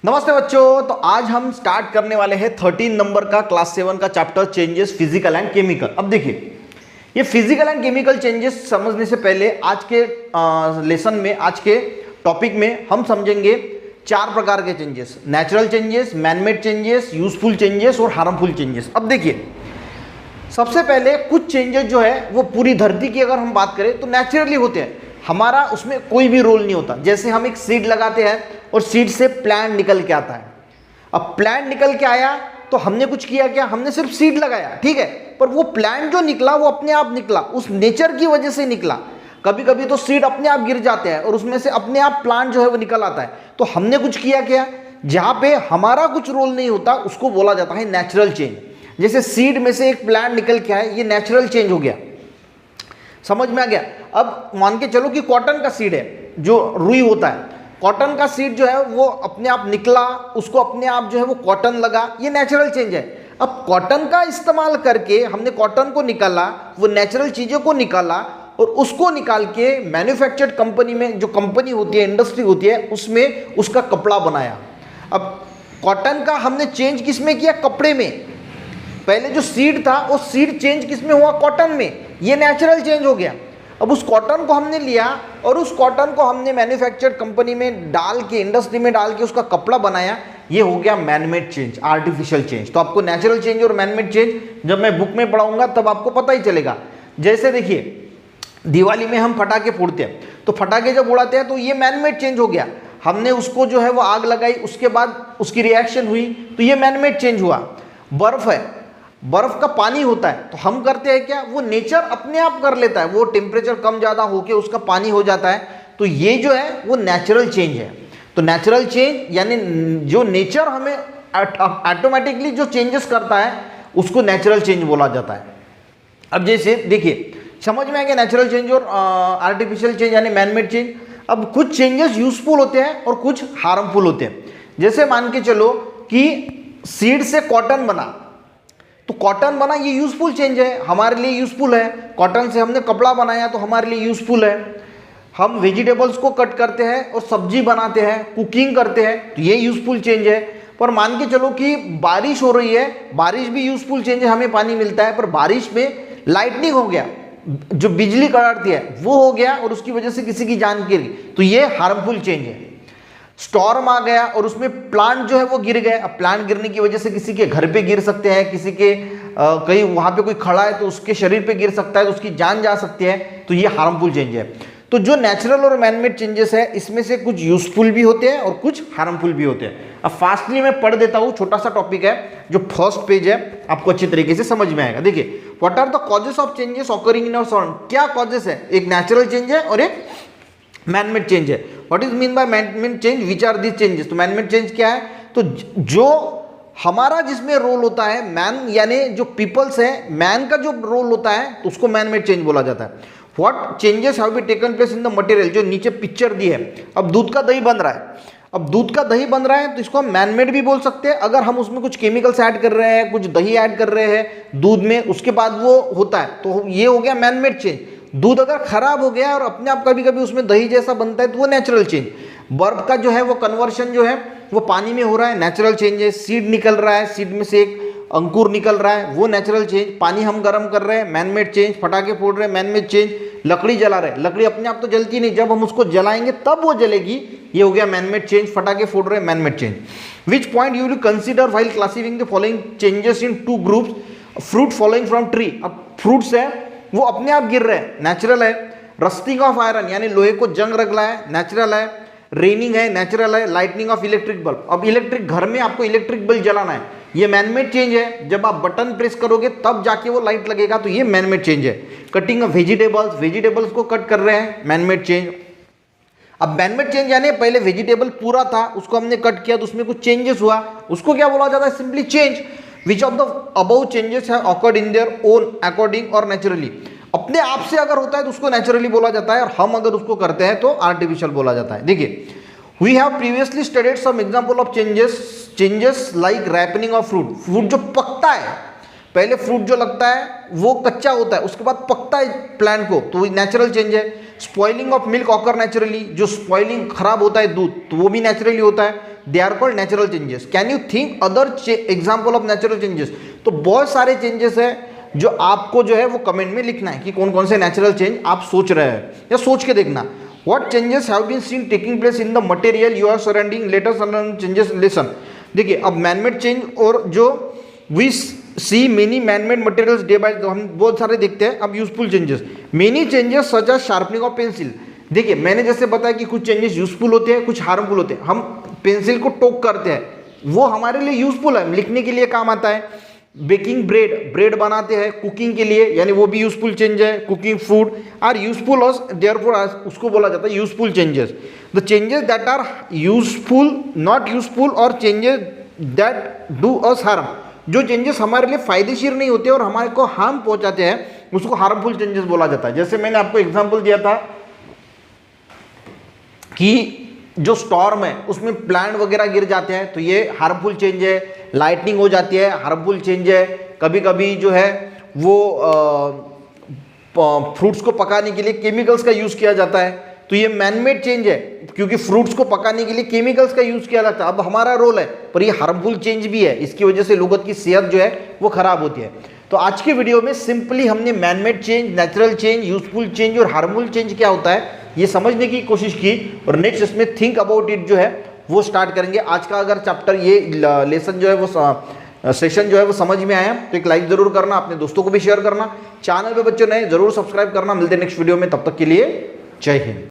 नमस्ते बच्चों। तो आज हम स्टार्ट करने वाले हैं 13 नंबर का क्लास 7 का chapter changes physical and chemical. अब देखिए, ये फिजिकल एंड केमिकल चेंजेस समझने से पहले आज के लेसन में, आज के टॉपिक में हम समझेंगे 4 प्रकार के changes: natural changes, manmade changes, useful changes और हार्मफुल चेंजेस। अब देखिए, सबसे पहले कुछ चेंजेस जो है वो पूरी धरती की अगर हम बात करें तो नेचुरली होते हैं, हमारा उसमें कोई भी रोल नहीं होता। जैसे हम एक सीड लगाते हैं और सीड से प्लांट निकल के आता है। अब प्लांट निकल के आया तो हमने कुछ किया क्या? हमने सिर्फ सीड लगाया, ठीक है, पर वो प्लांट जो निकला वो अपने आप निकला, उस नेचर की वजह से निकला। कभी कभी तो सीड अपने आप गिर जाते हैं और उसमें से अपने आप प्लांट जो है वो निकल आता है। तो हमने कुछ किया क्या? जहां पे हमारा कुछ रोल नहीं होता उसको बोला जाता है नेचुरल चेंज। जैसे सीड में से एक प्लांट निकल के आया, ये नेचुरल चेंज हो गया। समझ में आ गया? अब मान के चलो कि कॉटन का सीड है, जो रुई होता है, कॉटन का सीड जो है वो अपने आप निकला, उसको अपने आप जो है वो कॉटन लगा, ये नेचुरल चेंज है। अब कॉटन का इस्तेमाल करके हमने कॉटन को निकाला, वो नेचुरल चीज़ों को निकाला और उसको निकाल के मैन्युफैक्चर्ड कंपनी में, जो कंपनी होती है, इंडस्ट्री होती है, उसमें उसका कपड़ा बनाया। अब कॉटन का हमने चेंज किस में किया? कपड़े में। पहले जो सीड था वो सीड चेंज किस में हुआ? कॉटन में। ये नेचुरल चेंज हो गया। अब उस कॉटन को हमने लिया और उस कॉटन को हमने मैन्युफैक्चर्ड कंपनी में डाल के, इंडस्ट्री में डाल के उसका कपड़ा बनाया, ये हो गया मैनमेड चेंज, आर्टिफिशियल चेंज। तो आपको नेचुरल चेंज और मैनमेड चेंज जब मैं बुक में पढ़ाऊंगा तब आपको पता ही चलेगा। जैसे देखिए, दिवाली में हम फटाके फोड़ते हैं, तो फटाके जब उड़ाते हैं तो ये मैनमेड चेंज हो गया। हमने उसको जो है वो आग लगाई, उसके बाद उसकी रिएक्शन हुई, तो ये मैनमेड चेंज हुआ। बर्फ है, बर्फ का पानी होता है, तो हम करते हैं क्या? वो नेचर अपने आप कर लेता है, वो टेम्परेचर कम ज़्यादा होके उसका पानी हो जाता है। तो ये जो है वो नेचुरल चेंज है। तो नेचुरल चेंज यानी जो नेचर हमें ऑटोमेटिकली जो चेंजेस करता है उसको नेचुरल चेंज बोला जाता है। अब जैसे देखिए, समझ में आ गया नेचुरल चेंज और आर्टिफिशियल चेंज यानी मैनमेड चेंज। अब कुछ चेंजेस यूजफुल होते हैं और कुछ हार्मफुल होते हैं। जैसे मान के चलो कि सीड से कॉटन बना, तो कॉटन बना, ये यूजफुल चेंज है, हमारे लिए यूजफुल है। कॉटन से हमने कपड़ा बनाया तो हमारे लिए यूजफुल है। हम वेजिटेबल्स को कट करते हैं और सब्जी बनाते हैं, कुकिंग करते हैं, तो ये यूजफुल चेंज है। पर मान के चलो कि बारिश हो रही है, बारिश भी यूजफुल चेंज है, हमें पानी मिलता है, पर बारिश में लाइटनिंग हो गया, जो बिजली कड़ाती है वो हो गया और उसकी वजह से किसी की जान गिर गई, तो ये हार्मफुल चेंज है। स्टॉर्म आ गया और उसमें प्लांट जो है वो गिर गए। अब प्लांट गिरने की वजह से किसी के घर पे गिर सकते हैं, किसी के कहीं वहां पे कोई खड़ा है तो उसके शरीर पे गिर सकता है, तो उसकी जान जा सकती है, तो ये हार्मफुल चेंज है। तो जो नेचुरल और मैनमेड चेंजेस है, इसमें से कुछ यूजफुल भी होते हैं और कुछ हार्मफुल भी होते हैं। अब फास्टली मैं पढ़ देता हूँ, छोटा सा टॉपिक है, जो फर्स्ट पेज है, आपको अच्छी तरीके से समझ में आएगा। देखिए, what are the causes of changes occurring in our surrounding. क्या कॉजेस है? एक नेचुरल चेंज है और एक मैनमेड चेंज है। What is mean by manmade change? Which are this changes? तो मैनमेड चेंज क्या है? तो जो हमारा जिसमें रोल होता है, मैन यानी जो पीपल्स है, मैन का जो रोल होता है, तो उसको मैनमेड चेंज बोला जाता है। What changes have been taken place in the material, जो नीचे पिक्चर दी है। अब दूध का दही बन रहा है, अब दूध का दही बन रहा है तो इसको हम मैनमेड भी बोल सकते हैं। अगर हम उसमें कुछ केमिकल्स ऐड कर रहे हैं, कुछ दही ऐड कर रहे हैं दूध में, उसके बाद वो होता है, तो ये हो गया मैनमेड चेंज। दूध अगर खराब हो गया और अपने आप कभी कभी उसमें दही जैसा बनता है तो वो नेचुरल चेंज। बर्फ का जो है वो कन्वर्शन जो है वो पानी में हो रहा है, नेचुरल चेंज है। सीड निकल रहा है, सीड में से एक अंकुर निकल रहा है, वो नेचुरल चेंज। पानी हम गर्म कर रहे हैं, मैनमेड चेंज। फटाके फोड़ रहे हैं, मैनमेड चेंज। लकड़ी जला रहे हैं, लकड़ी अपने आप तो जलती नहीं, जब हम उसको जलाएंगे तब वो जलेगी, ये हो गया मैनमेड चेंज। फटाके फोड़ रहे हैं, manmade change. Which point you will consider while classifying the following changes in 2 groups? Fruit following from tree. अब फ्रूट्स है वो अपने आप गिर रहे हैं, नेचुरल है। रस्टिंग ऑफ आयरन यानी लोहे को जंग रगला है, नेचुरल है। रेनिंग है, नेचुरल है। लाइटनिंग ऑफ इलेक्ट्रिक बल्ब, अब इलेक्ट्रिक घर में आपको इलेक्ट्रिक बल्ब जलाना है, ये मैनमेड चेंज है। जब आप बटन प्रेस करोगे तब जाके वो लाइट लगेगा, तो ये मैनमेड चेंज है। कटिंग ऑफ वेजिटेबल्स, वेजिटेबल्स को कट कर रहे हैं, मैनमेड चेंज। अब मैनमेड चेंज यानी पहले वेजिटेबल पूरा था, उसको हमने कट किया तो उसमें कुछ चेंजेस हुआ, उसको क्या बोला जाता है? Simply change. Which of the above changes have occurred in their own according और नेचुरली। अपने आप से अगर होता है तो उसको नेचुरली बोला जाता है, और हम अगर उसको करते हैं तो आर्टिफिशियल बोला जाता है। देखिए, we have previously studied some example of changes like ripening of fruit. Fruit जो पकता है, पहले फ्रूट जो लगता है वो कच्चा होता है, उसके बाद पकता है प्लांट को, तो नेचुरल चेंज है। Spoiling of milk occur naturally, जो स्पॉइलिंग खराब होता है दूध तो वो भी नेचुरली होता है, they are called natural changes. Can you think other example of natural changes? तो बहुत सारे चेंजेस है जो आपको जो है वो कमेंट में लिखना है कि कौन कौन से नेचुरल चेंज आप सोच रहे हैं या सोच के देखना। What changes have been seen taking place in the material you are surrounding, latest changes lesson. देखिए अब मैनमेड चेंज और जो we see many manmade materials day by, हम बहुत सारे देखते हैं। अब useful changes, many changes such as sharpening of pencil. देखिए मैंने जैसे बताया कि कुछ चेंजेस यूजफुल होते हैं, कुछ हार्मफुल होते हैं। हम पेंसिल को टोक करते हैं, वो हमारे लिए यूजफुल है, लिखने के लिए काम आता है। बेकिंग ब्रेड, ब्रेड बनाते हैं कुकिंग के लिए, यानी वो भी यूजफुल चेंज है। कुकिंग फूड आर यूजफुल और देयरफॉर उसको बोला जाता है useful changes. The changes that are useful, not useful और changes that do us harm, जो चेंजेस हमारे लिए फायदेशीर नहीं होते और हमारे को हार्म पहुंचाते हैं उसको हार्मफुल चेंजेस बोला जाता है। जैसे मैंने आपको एग्जांपल दिया था कि जो स्टॉर्म है उसमें प्लांट वगैरह गिर जाते हैं तो ये हार्मफुल चेंज है। लाइटनिंग हो जाती है, हार्मफुल चेंज है। कभी कभी जो है वो फ्रूट्स को पकाने के लिए केमिकल्स का यूज किया जाता है तो ये मैनमेड चेंज है, क्योंकि फ्रूट्स को पकाने के लिए केमिकल्स का यूज किया जाता है। अब हमारा रोल है, पर ये हार्मफुल चेंज भी है, इसकी वजह से लोगों की सेहत जो है वो खराब होती है। तो आज के वीडियो में सिंपली हमने manmade change, natural change, useful change और हार्मफुल चेंज क्या होता है ये समझने की कोशिश की, और नेक्स्ट इसमें थिंक अबाउट इट जो है वो स्टार्ट करेंगे। आज का अगर चैप्टर ये लेसन जो है वो सेशन जो है वो समझ में आया तो एक लाइक जरूर करना, अपने दोस्तों को भी शेयर करना। चैनल पे बच्चों नए जरूर सब्सक्राइब करना। मिलते हैं नेक्स्ट वीडियो में, तब तक के लिए जय हिंद।